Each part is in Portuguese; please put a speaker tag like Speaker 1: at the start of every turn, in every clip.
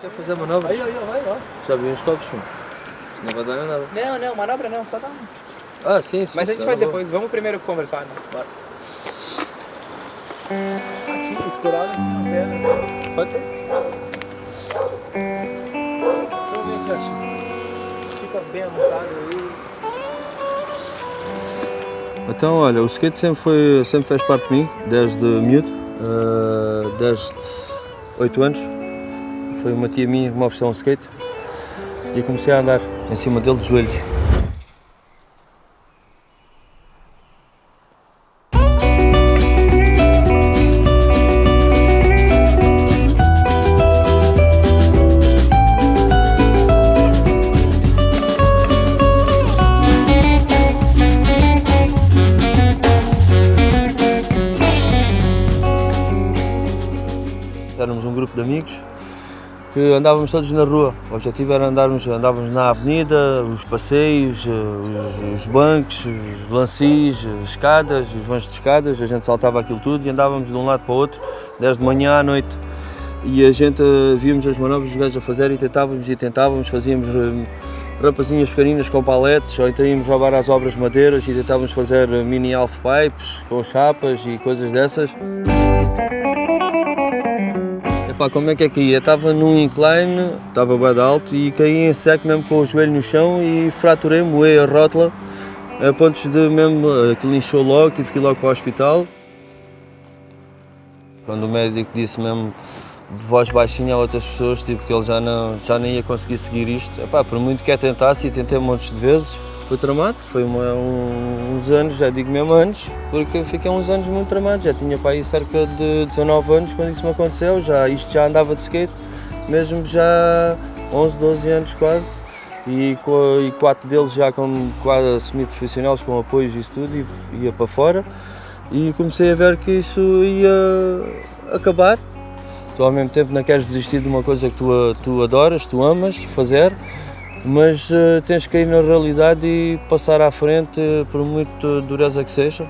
Speaker 1: Quer fazer manobra?
Speaker 2: Aí, vai.
Speaker 1: Já vi uns copos, mano. Isso não vai dar nada.
Speaker 2: Não, manobra não, só dá um.
Speaker 1: Ah, sim.
Speaker 2: Mas a gente faz depois, vamos primeiro conversar, né? Bora. Aqui, escorado aqui na perna. Pode ter. Então vem aqui, acho. Fica bem à vontade aí.
Speaker 1: Então, olha, o skate sempre fez parte de mim, desde miúdo, desde 8 anos. Foi uma tia minha que me ofereceu um skate e comecei a andar em cima dele de joelhos. Éramos um grupo de amigos que andávamos todos na rua. O objetivo era andávamos na avenida, os passeios, os bancos, os lancis, as escadas, os vãos de escadas, a gente saltava aquilo tudo e andávamos de um lado para o outro, desde de manhã à noite. E a gente víamos as manobras dos gajos a fazer e tentávamos, fazíamos rapazinhas pequeninas com paletes, ou então íamos roubar às obras madeiras e tentávamos fazer mini half pipes com chapas e coisas dessas. Epá, como é que ia? Estava num incline, estava bem alto e caí em seco mesmo com o joelho no chão e fraturei-me, moei a rótula, a pontos de mesmo, aquilo inchou logo, tive que ir logo para o hospital. Quando o médico disse mesmo de voz baixinha a outras pessoas, tipo que ele já não ia conseguir seguir isto, epá, por muito que tentasse e tentei montes de vezes, foi tramado, foi uns anos, já digo mesmo anos, porque fiquei uns anos muito tramado, já tinha para aí cerca de 19 anos quando isso me aconteceu, isto já andava de skate, mesmo já 11, 12 anos quase, e 4 deles já como quase semi-profissionais, com apoios e isso tudo, e ia para fora, e comecei a ver que isso ia acabar. Tu ao mesmo tempo não queres desistir de uma coisa que tu adoras, tu amas fazer, mas tens que cair na realidade e passar à frente, por muito dureza que seja.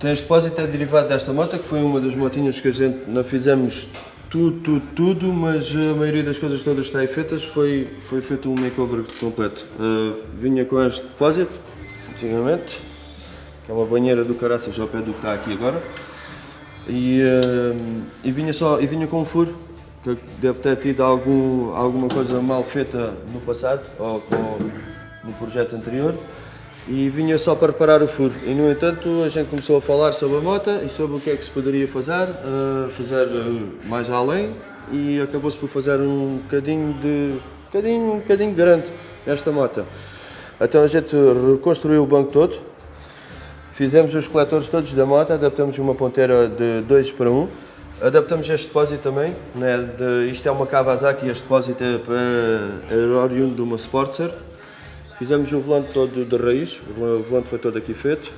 Speaker 1: Este depósito é derivado desta moto, que foi uma das motinhas que a gente não fizemos tudo, mas a maioria das coisas todas está aí feitas, foi feito um makeover completo. Vinha com este depósito, antigamente, que é uma banheira do caraças ao pé do que está aqui agora, e vinha com um furo, que deve ter tido alguma coisa mal feita no passado, ou no projeto anterior. E vinha só para reparar o furo. E no entanto a gente começou a falar sobre a moto e sobre o que é que se poderia fazer mais além, e acabou-se por fazer um bocadinho grande esta moto. Então a gente reconstruiu o banco todo, fizemos os coletores todos da moto, adaptamos uma ponteira de 2 para 1, adaptamos este depósito também, né, isto é uma Kawasaki, este depósito é oriundo de uma Sportster. Fizemos o volante todo de raiz, o volante foi todo aqui feito,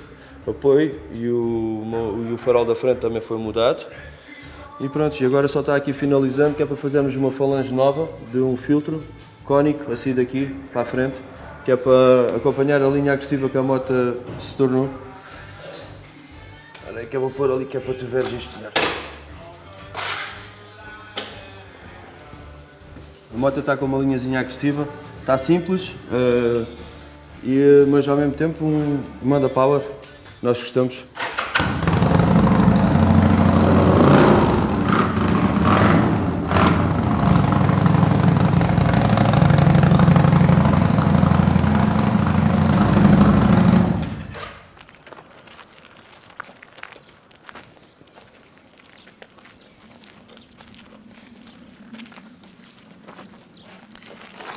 Speaker 1: apoio e o farol da frente também foi mudado. E pronto, e agora só está aqui finalizando, que é para fazermos uma falange nova de um filtro cónico, assim daqui para a frente, que é para acompanhar a linha agressiva que a moto se tornou. Olha aí que eu vou pôr ali, que é para tu veres isto melhor. A moto está com uma linhazinha agressiva. Está simples, mas ao mesmo tempo manda power, nós gostamos.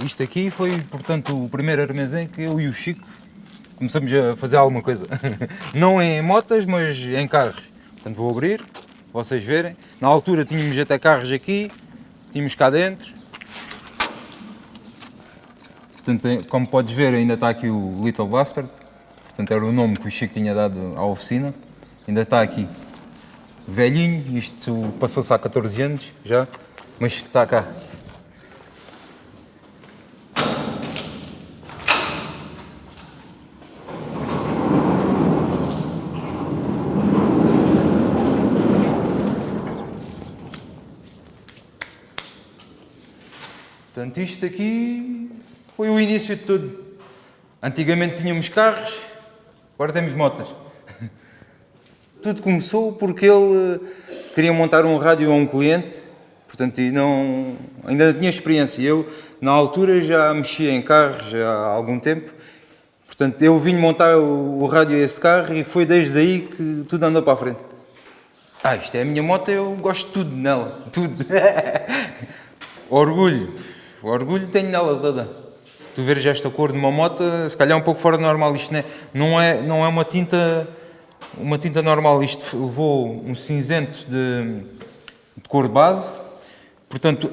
Speaker 3: Isto aqui foi, portanto, o primeiro armazém que eu e o Chico começamos a fazer alguma coisa. Não em motas, mas em carros. Portanto, vou abrir, vocês verem. Na altura tínhamos até carros aqui, tínhamos cá dentro. Portanto, como podes ver, ainda está aqui o Little Bastard. Portanto, era o nome que o Chico tinha dado à oficina. Ainda está aqui. Velhinho, isto passou-se há 14 anos já, mas está cá. Portanto, isto aqui foi o início de tudo. Antigamente tínhamos carros, agora temos motas. Tudo começou porque ele queria montar um rádio a um cliente, portanto, e ainda não tinha experiência. Eu, na altura, já mexia em carros já há algum tempo. Portanto, eu vim montar o rádio a esse carro e foi desde aí que tudo andou para a frente. Isto é a minha moto, eu gosto de tudo nela, tudo. Orgulho tenho nela toda. Tu veres esta cor de uma moto, se calhar é um pouco fora do normal. Isto não é uma tinta normal. Isto levou um cinzento de cor base. Portanto,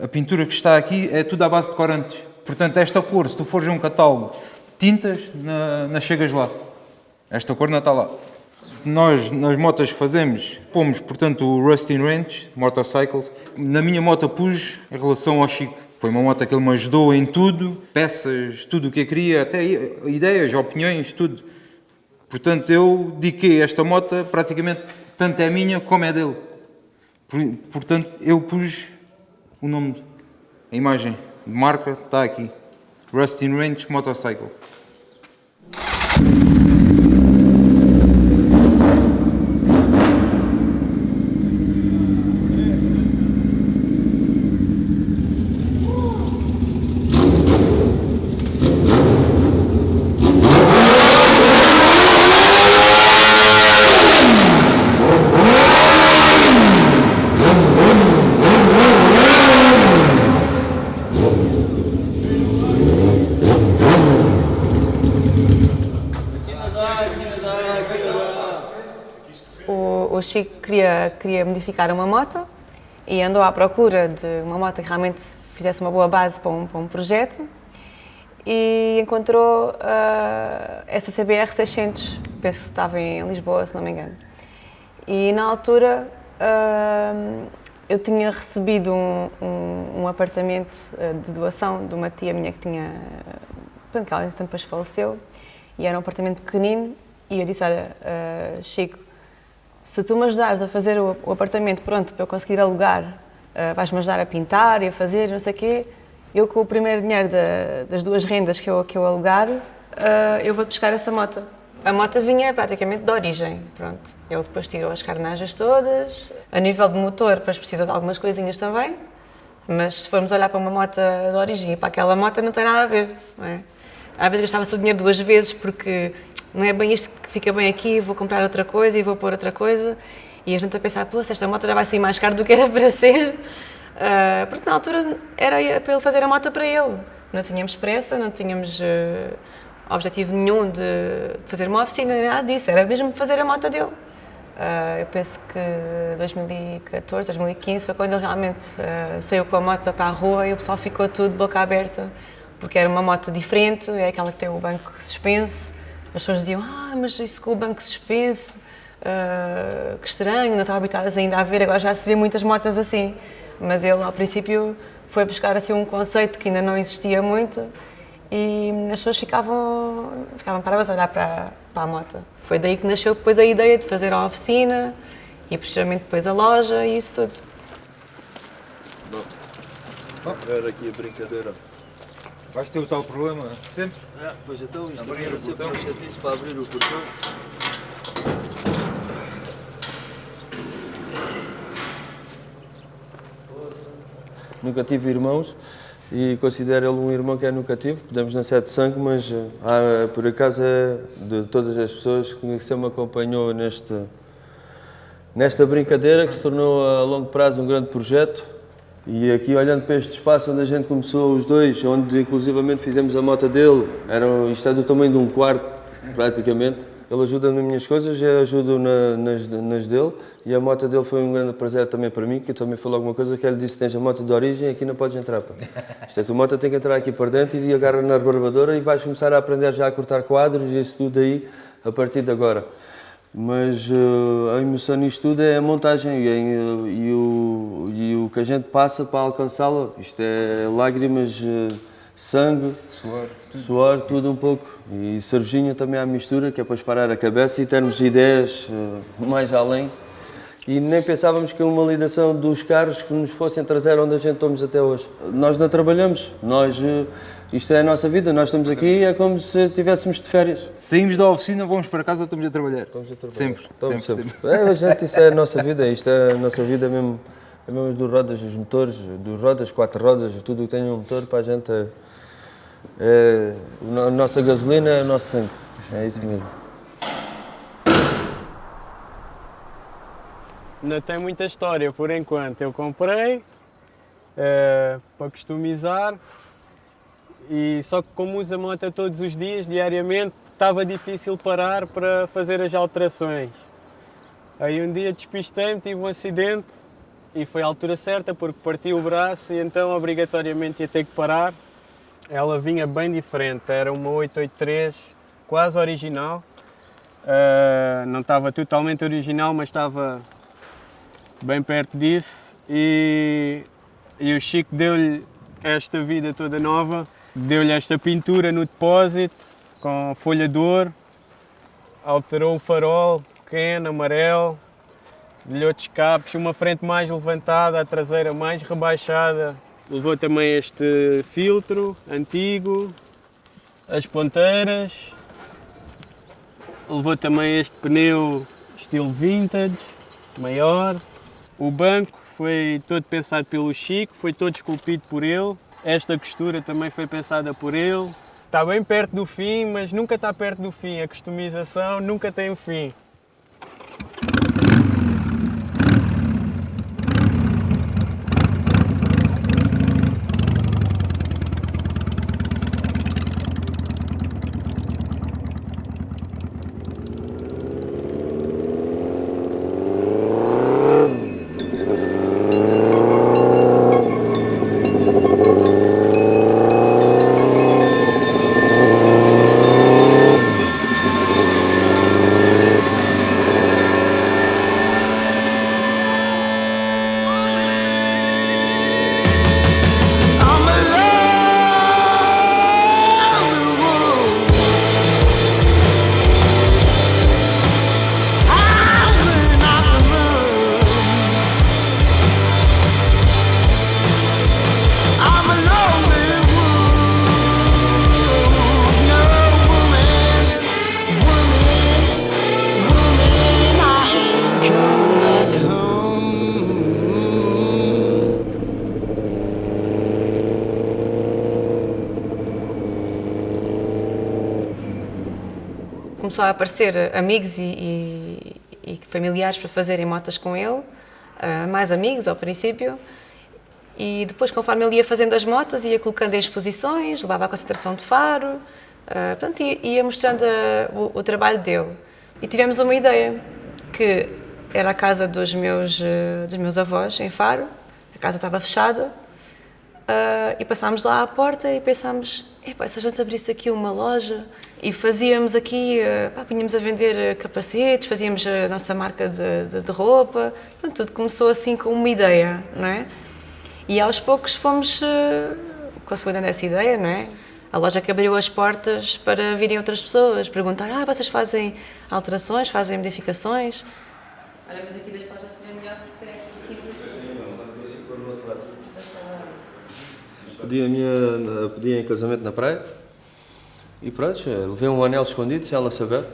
Speaker 3: a pintura que está aqui é tudo à base de corantes. Portanto, esta cor, se tu fores a um catálogo de tintas, não chegas lá. Esta cor não está lá. Nós, nas motas pomos, portanto, o Rusty Ranch Motorcycles. Na minha moto pus em relação ao Chico. Foi uma moto que ele me ajudou em tudo, peças, tudo o que eu queria, até ideias, opiniões, tudo. Portanto, eu dediquei esta moto, praticamente, tanto é minha como é dele. Portanto, eu pus o nome, a imagem de marca está aqui. Rusty Ranch Motorcycle.
Speaker 4: O Chico queria modificar uma moto e andou à procura de uma moto que realmente fizesse uma boa base para um projeto e encontrou essa CBR 600, penso que estava em Lisboa, se não me engano. E na altura eu tinha recebido um apartamento de doação de uma tia minha que tinha, que ela depois faleceu, e era um apartamento pequenino, e eu disse, olha, Chico, se tu me ajudares a fazer o apartamento pronto para eu conseguir alugar, vais-me ajudar a pintar e a fazer, não sei o quê, eu com o primeiro dinheiro das duas rendas que eu alugar, eu vou buscar essa moto. A moto vinha praticamente de origem, pronto. Ele depois tirou as carnagens todas. A nível de motor, depois precisa de algumas coisinhas também, mas se formos olhar para uma moto de origem e para aquela moto não tem nada a ver, não é? Às vezes gastava-se o dinheiro duas vezes porque não é bem isto que fica bem aqui, vou comprar outra coisa e vou pôr outra coisa. E a gente a pensar, pô, se esta moto já vai sair mais caro do que era para ser. Porque na altura era para ele fazer a moto para ele. Não tínhamos pressa, não tínhamos objetivo nenhum de fazer uma oficina, nem nada disso. Era mesmo fazer a moto dele. Eu penso que 2014, 2015 foi quando ele realmente saiu com a moto para a rua e o pessoal ficou tudo de boca aberta. Porque era uma moto diferente, é aquela que tem o banco suspenso. As pessoas diziam, mas isso com o banco suspenso, que estranho, não estava habituadas ainda a ver, agora já se vê muitas motas assim. Mas ele, ao princípio, foi buscar assim, um conceito que ainda não existia muito e as pessoas ficavam paradas a olhar para a moto. Foi daí que nasceu depois a ideia de fazer a oficina e posteriormente depois a loja e isso tudo.
Speaker 1: Era aqui a brincadeira.
Speaker 3: Vais ter o tal problema, sempre.
Speaker 1: Pois então, isto
Speaker 3: Abrir
Speaker 1: era
Speaker 3: o
Speaker 1: sempre
Speaker 3: portão.
Speaker 1: uma chatice para abrir o portão. Nunca tive irmãos e considero ele um irmão que é nunca tive. Podemos não ser de sangue, mas por acaso é de todas as pessoas que sempre me acompanhou nesta brincadeira que se tornou a longo prazo um grande projeto. E aqui olhando para este espaço onde a gente começou os dois, onde inclusivamente fizemos a moto dele, isto é do tamanho de um quarto praticamente. Ele ajuda nas minhas coisas, eu ajudo nas dele, e a moto dele foi um grande prazer também para mim, que eu também falei alguma coisa que ele disse: tens a moto de origem, aqui não podes entrar. Pá. Isto é, a tua moto tem que entrar aqui para dentro e agarra na rebarbadora e vais começar a aprender já a cortar quadros e isso tudo aí a partir de agora. Mas a emoção nisto tudo é a montagem e o que a gente passa para alcançá-la. Isto é lágrimas, sangue, suor, tudo um pouco. E cervejinha também à mistura, que é para parar a cabeça e termos ideias mais além. E nem pensávamos que uma ligação dos carros que nos fossem trazer onde a gente estamos até hoje. Nós não trabalhamos, isto é a nossa vida, nós estamos aqui, é como se estivéssemos de férias.
Speaker 3: Saímos da oficina, vamos para casa, estamos a trabalhar.
Speaker 1: Estamos a trabalhar.
Speaker 3: Sempre.
Speaker 1: A gente, isso é a nossa vida, isto é a nossa vida mesmo, é mesmo dos rodas, dos motores, dos rodas, 4 rodas, tudo o que tem um motor para a gente a nossa gasolina é o nosso sangue, é isso mesmo.
Speaker 2: Ainda tem muita história por enquanto. Eu comprei para customizar e só que como uso a moto todos os dias, diariamente, estava difícil parar para fazer as alterações. Aí um dia despistei-me, tive um acidente e foi à altura certa porque parti o braço e então obrigatoriamente ia ter que parar. Ela vinha bem diferente, era uma 883 quase original. Não estava totalmente original, mas estava bem perto disso e o Chico deu-lhe esta vida toda nova, deu-lhe esta pintura no depósito com folha de ouro, alterou o farol, pequeno, amarelo, deu-lhe outros escapes, uma frente mais levantada, a traseira mais rebaixada, levou também este filtro antigo, as ponteiras, levou também este pneu estilo vintage, maior. O banco foi todo pensado pelo Chico, foi todo esculpido por ele. Esta costura também foi pensada por ele. Está bem perto do fim, mas nunca está perto do fim. A customização nunca tem um fim.
Speaker 4: Começou a aparecer amigos e familiares para fazerem motas com ele, mais amigos ao princípio, e depois, conforme ele ia fazendo as motas, ia colocando em exposições, levava à concentração de Faro, portanto, ia mostrando o trabalho dele. E tivemos uma ideia, que era a casa dos meus avós, em Faro, a casa estava fechada, e passámos lá à porta e pensámos: se a gente abrisse aqui uma loja e fazíamos aqui, punhamos a vender capacetes, fazíamos a nossa marca de roupa, portanto, tudo começou assim com uma ideia, não é? E aos poucos fomos consolidando essa ideia, não é? A loja que abriu as portas para virem outras pessoas, perguntar: vocês fazem alterações, fazem modificações? Olha, mas aqui desta loja se vê melhor porque tem aqui o ciclo.
Speaker 1: pedi em casamento na praia. E pronto, levei um anel escondido, sem ela saber.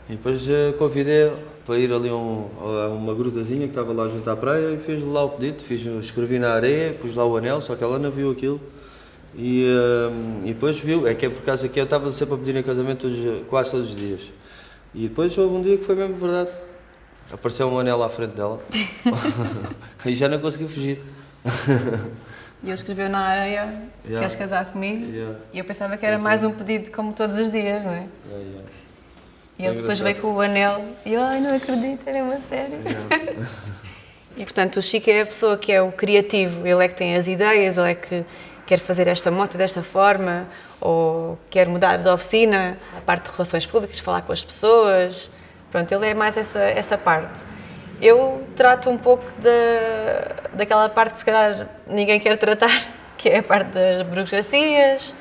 Speaker 1: E depois convidei para ir ali a uma grutazinha que estava lá junto à praia e fiz lá o pedido. Escrevi na areia, pus lá o anel, só que ela não viu aquilo. E depois viu, é que é por causa que eu estava sempre a pedir em casamento quase todos os dias. E depois houve um dia que foi mesmo verdade. Apareceu um anel à frente dela. E já não consegui fugir.
Speaker 4: E ele escreveu na areia, queres casar comigo? E eu pensava que era mais um pedido como todos os dias, não é? E ele depois veio com o anel e eu, ai, não acredito, era uma série. E portanto o Chico é a pessoa que é o criativo, ele é que tem as ideias, ele é que quer fazer esta moto desta forma, ou quer mudar de oficina, a parte de relações públicas, falar com as pessoas. Pronto, ele é mais essa parte. Eu trato um pouco daquela parte que se calhar ninguém quer tratar, que é a parte das burocracias,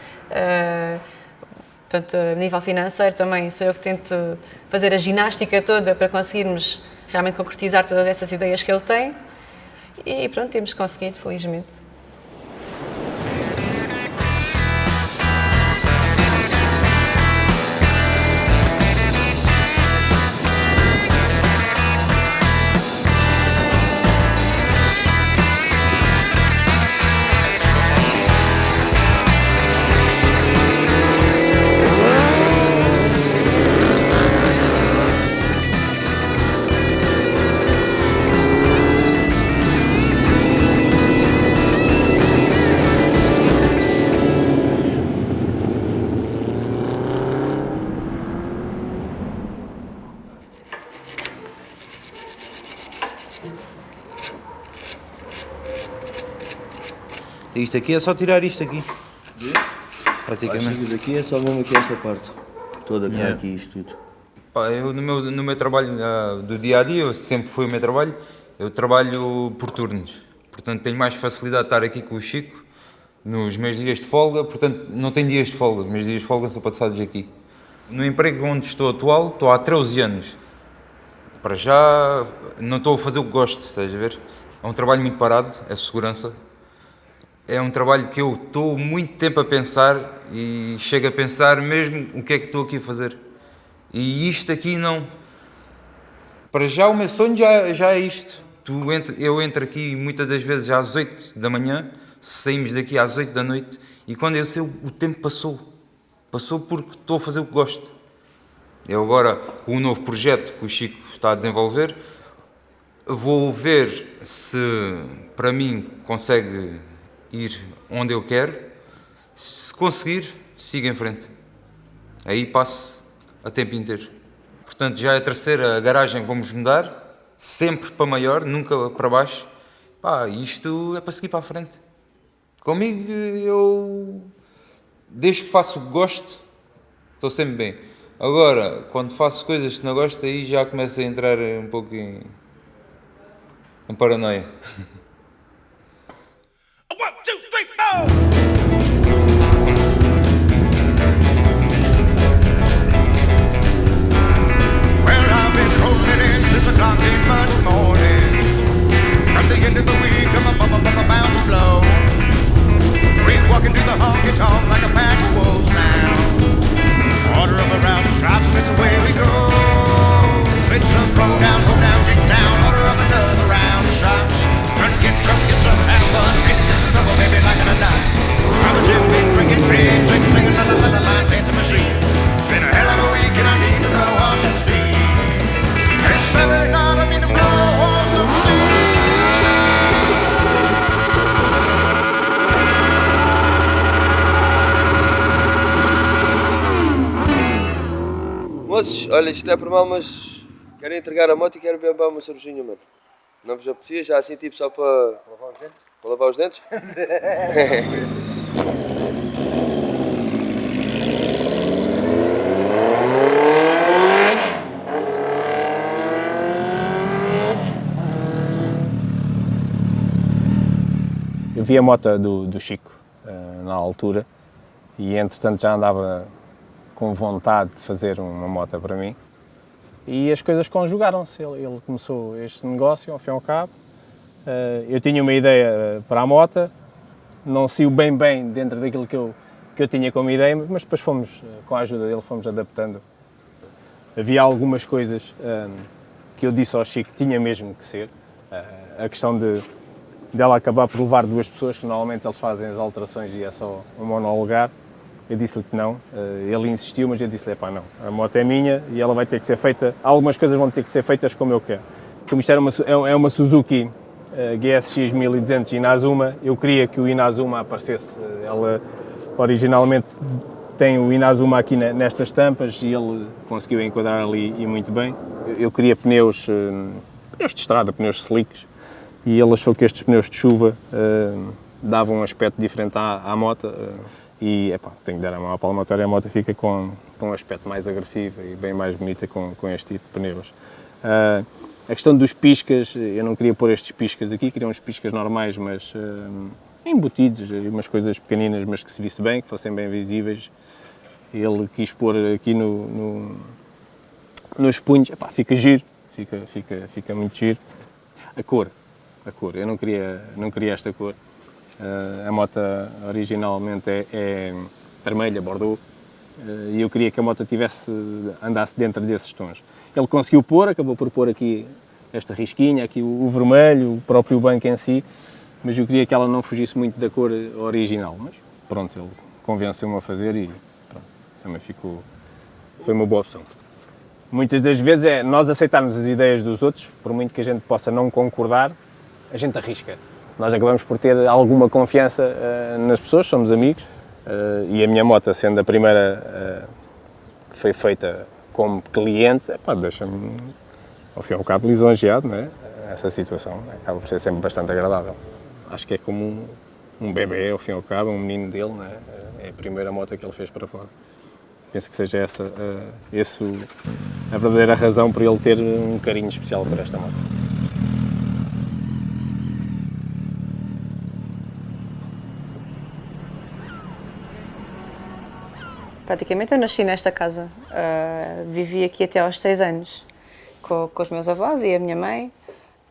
Speaker 4: portanto, a nível financeiro também sou eu que tento fazer a ginástica toda para conseguirmos realmente concretizar todas essas ideias que ele tem e pronto, temos conseguido, felizmente.
Speaker 3: Isto aqui é só tirar isto aqui. Praticamente.
Speaker 1: Acho que daqui é só mesmo aqui esta parte. Toda que há aqui, isto tudo.
Speaker 3: Pá, eu no meu trabalho do dia a dia, sempre foi o meu trabalho, eu trabalho por turnos. Portanto, tenho mais facilidade de estar aqui com o Chico nos meus dias de folga. Portanto, não tenho dias de folga, os meus dias de folga são passados aqui. No emprego onde estou atual, estou há 13 anos. Para já, não estou a fazer o que gosto, estás a ver? É um trabalho muito parado, é segurança. É um trabalho que eu estou muito tempo a pensar e chego a pensar mesmo o que é que estou aqui a fazer. E isto aqui não. Para já o meu sonho já é isto. Eu entro aqui muitas das vezes às 8 da manhã, saímos daqui às 8 da noite e quando eu sei o tempo passou. Passou porque estou a fazer o que gosto. Eu agora, com o novo projeto que o Chico está a desenvolver, vou ver se para mim consegue ir onde eu quero. Se conseguir, siga em frente. Aí passo a tempo inteiro. Portanto, já é a terceira garagem que vamos mudar, sempre para maior, nunca para baixo. Pá, isto é para seguir para a frente. Comigo, eu, desde que faço o que gosto, estou sempre bem. Agora, quando faço coisas que não gosto, aí já começo a entrar um pouco em paranoia.
Speaker 5: 1, 2, 3, 4. Well, I've been rolling in since the clock came Monday morning. From the end of the week, I'm bound to blow. Breeze walking through the honky tonk like a pack of wolves now. Order of around the shops and it's away we go. Switch up, roll down, get down. Order of another round of shots. Trying to get drunk, get some have fun. Get this trouble, baby, like an night. I'm a Jim Beam, drinking beer, singing la la la la la, dancing machine. Been a hell of a week and I need to blow off some steam. It's Saturday night, I need to blow off some steam.
Speaker 1: Moços, olha, isto não é por mal, mas quero entregar a moto e quero beber uma cervejinha, mano. Não vos apetecia? Já assim, tipo, só para lavar os dentes? Para lavar os dentes?
Speaker 2: Eu vi a moto do Chico na altura e entretanto já andava com vontade de fazer uma moto para mim e as coisas conjugaram-se. Ele começou este negócio ao fim e ao cabo. Eu tinha uma ideia para a moto não saiu bem dentro daquilo que eu tinha como ideia, mas depois fomos, com a ajuda dele, fomos adaptando. Havia algumas coisas que eu disse ao Chico que tinha mesmo que ser. A questão dela acabar por levar duas pessoas, que normalmente eles fazem as alterações e é só um monolugar. Eu disse-lhe que não, ele insistiu, mas eu disse-lhe, pá, não, a moto é minha e ela vai ter que ser feita, algumas coisas vão ter que ser feitas como eu quero. Como isto é uma Suzuki GSX 1200 Inazuma, eu queria que o Inazuma aparecesse. Ela originalmente tem o Inazuma aqui nestas tampas e ele conseguiu enquadrar ali e muito bem. Eu queria pneus de estrada, pneus slicks, e ele achou que estes pneus de chuva davam um aspecto diferente à moto. E tenho que dar a mão à palmatória, a moto fica com um aspecto mais agressivo e bem mais bonita com este tipo de pneus. A questão dos piscas, eu não queria pôr estes piscas aqui, queria uns piscas normais, mas embutidos, umas coisas pequeninas, mas que se visse bem, que fossem bem visíveis. Ele quis pôr aqui nos punhos, fica giro, fica muito giro. A cor, eu não queria esta cor. A moto originalmente é vermelha, bordeaux, e eu queria que a moto andasse dentro desses tons. Ele conseguiu acabou por pôr aqui esta risquinha, aqui o vermelho, o próprio banco em si, mas eu queria que ela não fugisse muito da cor original. Mas pronto, ele convenceu-me a fazer e pronto, também foi uma boa opção. Muitas das vezes é nós aceitarmos as ideias dos outros, por muito que a gente possa não concordar, a gente arrisca. Nós acabamos por ter alguma confiança nas pessoas, somos amigos, e a minha moto, sendo a primeira que foi feita como cliente, deixa-me, ao fim e ao cabo, lisonjeado, não é? Essa situação acaba por ser sempre bastante agradável. Acho que é como um bebê, ao fim e ao cabo, um menino dele, não é? É a primeira moto que ele fez para fora. Penso que seja essa a verdadeira razão por ele ter um carinho especial por esta moto.
Speaker 4: Praticamente eu nasci nesta casa, vivi aqui até aos 6 anos, com os meus avós e a minha mãe,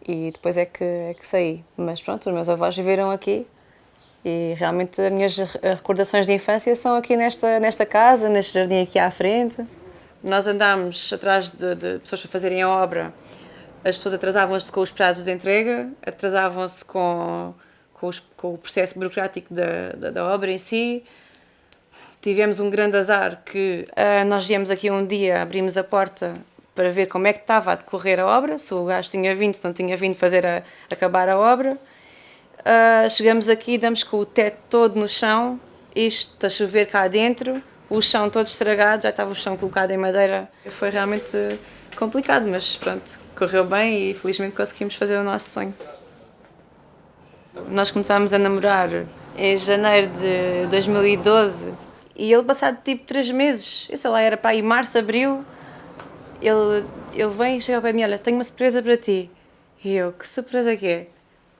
Speaker 4: e depois é que saí. Mas pronto, os meus avós viveram aqui e realmente as minhas recordações de infância são aqui nesta casa, neste jardim aqui à frente. Nós andámos atrás de pessoas para fazerem a obra, as pessoas atrasavam-se com os prazos de entrega, atrasavam-se com o processo burocrático da obra em si. Tivemos um grande azar que nós viemos aqui um dia, abrimos a porta para ver como é que estava a decorrer a obra, se o gajo tinha vindo, se não tinha vindo acabar a obra. Chegamos aqui, damos com o teto todo no chão, isto a chover cá dentro, o chão todo estragado, já estava o chão colocado em madeira. Foi realmente complicado, mas pronto, correu bem e felizmente conseguimos fazer o nosso sonho. Nós começámos a namorar em janeiro de 2012. E ele, passado tipo 3 meses, eu sei lá, era para aí março, abril, ele vem e chega para mim, olha, tenho uma surpresa para ti. E eu, que surpresa que é?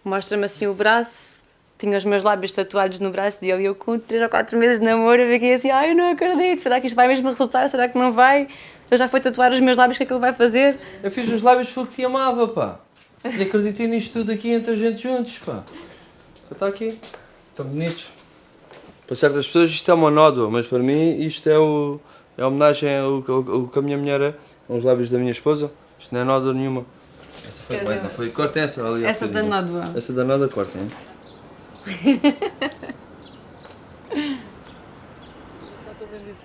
Speaker 4: Mostra-me assim o braço, tinha os meus lábios tatuados no braço dele e eu com 3 ou 4 meses de namoro, eu fiquei assim, eu não acredito, será que isto vai mesmo resultar, será que não vai? Eu já fui tatuar os meus lábios, o que é que ele vai fazer?
Speaker 1: Eu fiz os lábios porque te amava, pá. E acreditei nisto tudo aqui entre a gente juntos, pá. Já está aqui, estão bonitos. Para certas pessoas isto é uma nódoa, mas para mim isto é a homenagem ao que a minha mulher é, aos lábios da minha esposa. Isto não é nódoa nenhuma. Essa foi bem, não foi? Cortem essa ali.
Speaker 4: Essa da nódoa.
Speaker 1: Essa da nódoa cortem.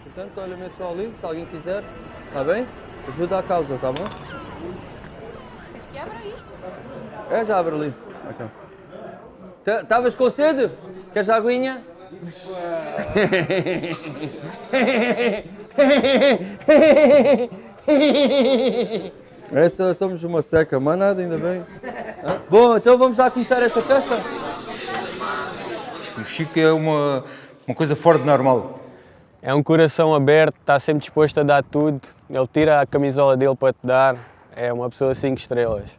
Speaker 1: Portanto, olha, mete só ali, se alguém quiser. Está bem? Ajuda à causa, está bom?
Speaker 4: Mas que abra isto?
Speaker 1: É, já abre ali. Estavas com sede? Queres aguinha? Essa somos uma seca, mas nada, ainda bem. Bom, então vamos lá começar esta festa?
Speaker 3: O Chico é uma coisa fora de normal.
Speaker 2: É um coração aberto, está sempre disposto a dar tudo, ele tira a camisola dele para te dar, é uma pessoa 5 estrelas.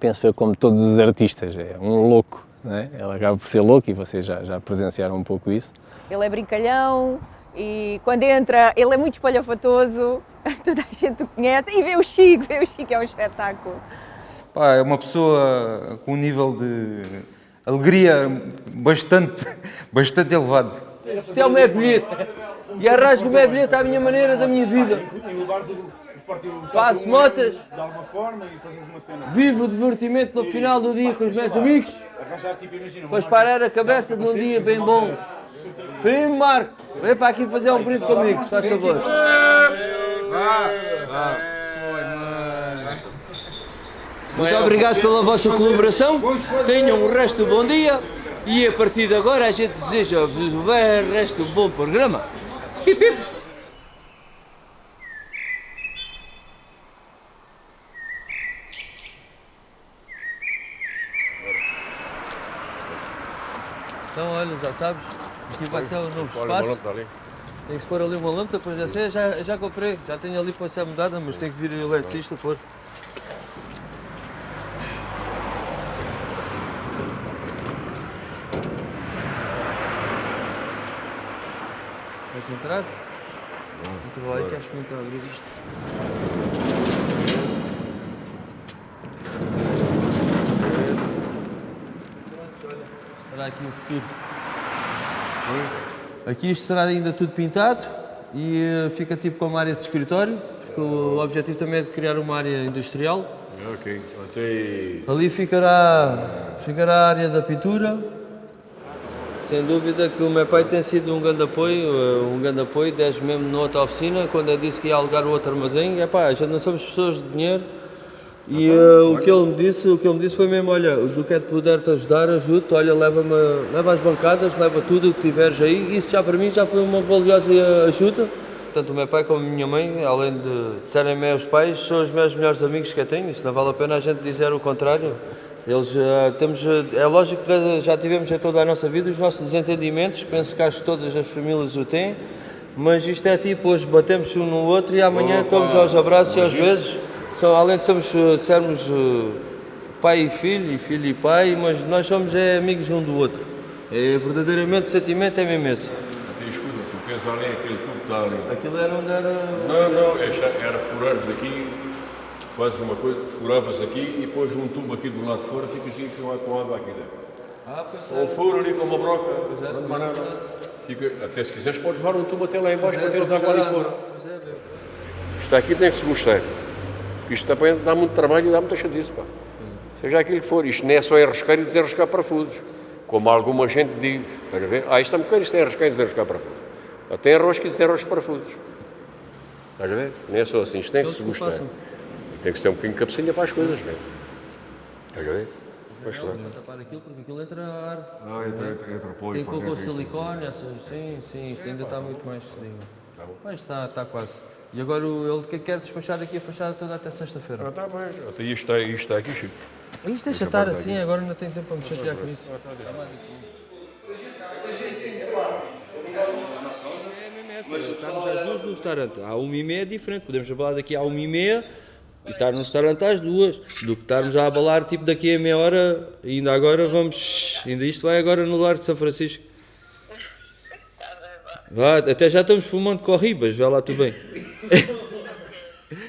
Speaker 2: Penso eu como todos os artistas, é um louco. Não é? Ele acaba por ser louco e vocês já presenciaram um pouco isso.
Speaker 6: Ele é brincalhão e quando entra ele é muito espalhafatoso, toda a gente o conhece e vê o Chico é um espetáculo.
Speaker 3: Pá, é uma pessoa com um nível alegria bastante, bastante elevado.
Speaker 1: Isto é o meu bilhete. E arranjo o meu bilhete à minha maneira, da minha vida. Faço motas.
Speaker 7: De alguma forma e fazes uma cena.
Speaker 1: Vivo o divertimento no final do dia com os meus amigos.
Speaker 7: Arranjar, tipo, imagina.
Speaker 1: Para parar a cabeça de um dia bem bom. Primo Marco, vem para aqui fazer um brinde comigo, se faz favor. Muito obrigado pela vossa colaboração. Tenham o resto do bom dia. E a partir de agora a gente deseja-vos o resto do bom programa. Hip, hip. Então, olha, já sabes, aqui vai ser o novo espaço. Tem que se pôr ali uma lâmpada, pois já sei, já comprei. Já tenho ali para ser mudada, mas tem que vir o eletricista pôr. Queres entrar? Entra lá e queres experimentar abrir isto. Será aqui o futuro. Aqui isto será ainda tudo pintado e fica tipo como área de escritório, porque o objetivo também é de criar uma área industrial.
Speaker 8: Ok, até
Speaker 1: Ali ficará a área da pintura. Sem dúvida que o meu pai tem sido um grande apoio, desde mesmo na outra oficina, quando eu disse que ia alugar o outro armazém. Epá, já não somos pessoas de dinheiro. E o que ele me disse foi mesmo, olha, do que é de puder te ajudar, ajude-te, olha, leva as bancadas, leva tudo o que tiveres aí. Isso já para mim já foi uma valiosa ajuda. Tanto o meu pai como a minha mãe, além de serem meus pais, são os meus melhores amigos que eu tenho. Isso não vale a pena a gente dizer o contrário. Eles é lógico que já tivemos em toda a nossa vida os nossos desentendimentos, penso que acho que todas as famílias o têm, mas isto é tipo, hoje batemos um no outro e amanhã estamos aos abraços e aos beijos. Além de sermos pai e filho e pai, mas nós somos amigos um do outro. Verdadeiramente o sentimento é mesmo esse.
Speaker 8: até escuta, tu pensa ali, aquele tubo que está ali.
Speaker 1: Aquilo era onde era...
Speaker 8: Não, era furares aqui, fazes uma coisa, furavas aqui e pões um tubo aqui do lado de fora, ficas enfiado com água aqui dentro. Ou furo ali com uma broca, não dá nada. Até se quiseres podes levar um tubo até lá em baixo para teres água ali fora. Isto aqui tem que se gostar. Porque isto também dá muito trabalho e dá muita chatice, pá. Seja aquilo que for, isto não é só enroscar e desenroscar parafusos, como alguma gente diz, estás a ver? Isto está muito caro, isto é enroscar e desenroscar parafusos. Até enrosca e desenrosca parafusos. Estás a ver? Não é só assim, isto tem que se gostar. Tem que se ter um bocadinho de cabecinha para as coisas, não é? Estás a ver? Pois claro.
Speaker 1: Não tapar aquilo porque aquilo entra ar.
Speaker 8: Entra apoio.
Speaker 1: Tem colocou silicone, sim, isto ainda está muito mais fedido. Mas está quase. E agora ele quer despachar aqui a fachada toda até sexta-feira.
Speaker 8: Está bem, até isto está aqui, Chico.
Speaker 1: Isto deixa estar assim, agora não tenho tempo para me chatear com isso. Estamos às 2 do restaurante. À 1h30 é diferente, podemos falar daqui à 1h30 e estar no restaurante às 2, do que estarmos a abalar tipo daqui a meia hora, e ainda agora ainda isto vai agora no Largo de São Francisco. Vá, até já estamos fumando corribas, vê lá tu bem.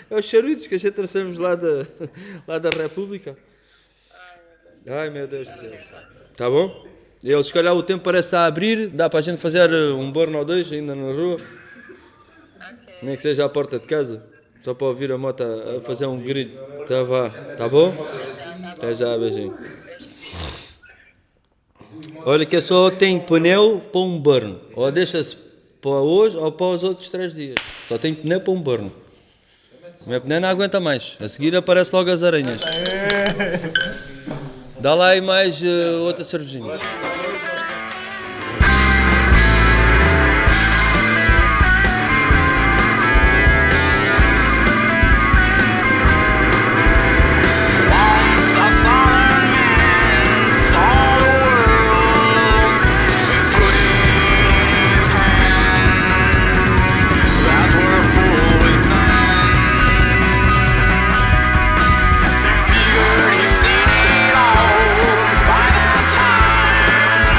Speaker 1: É os charutos que a gente trouxemos lá da República. Ai meu Deus do céu. Tá bom? Se calhar o tempo parece estar a abrir, dá para a gente fazer um borno ou dois ainda na rua. Nem que seja à porta de casa, só para ouvir a moto a fazer um grito. Tá, vá. Tá bom? Até já, beijinho. Olha que eu só tenho pneu para um burn. Ou deixa-se para hoje ou para os outros 3 dias. Só tenho pneu para um burn. O meu pneu não aguenta mais. A seguir aparece logo as aranhas. Dá lá aí mais outra cervejinha.
Speaker 5: Figured he'd seen it all by that time.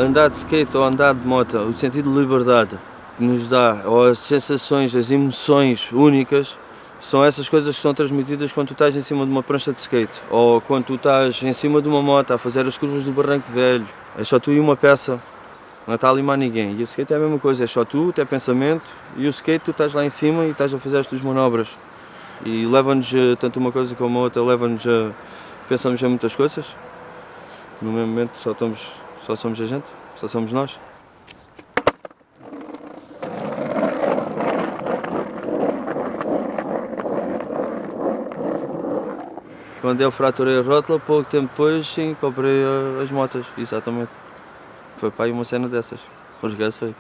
Speaker 1: andar de skate ou andar de moto, o sentido de liberdade que nos dá, ou as sensações, as emoções únicas, são essas coisas que são transmitidas quando tu estás em cima de uma prancha de skate, ou quando tu estás em cima de uma moto a fazer as curvas do Barranco Velho. É só tu e uma peça, não está ali mais ninguém. E o skate é a mesma coisa, é só tu, o teu pensamento, e o skate tu estás lá em cima e estás a fazer as tuas manobras. E leva-nos, tanto uma coisa como a outra, leva-nos a... pensamos em muitas coisas. No mesmo momento só somos a gente, só somos nós. Quando eu fraturei a rótula, pouco tempo depois, sim, comprei as motas, exatamente. Foi para aí uma cena dessas. Os gajos foi.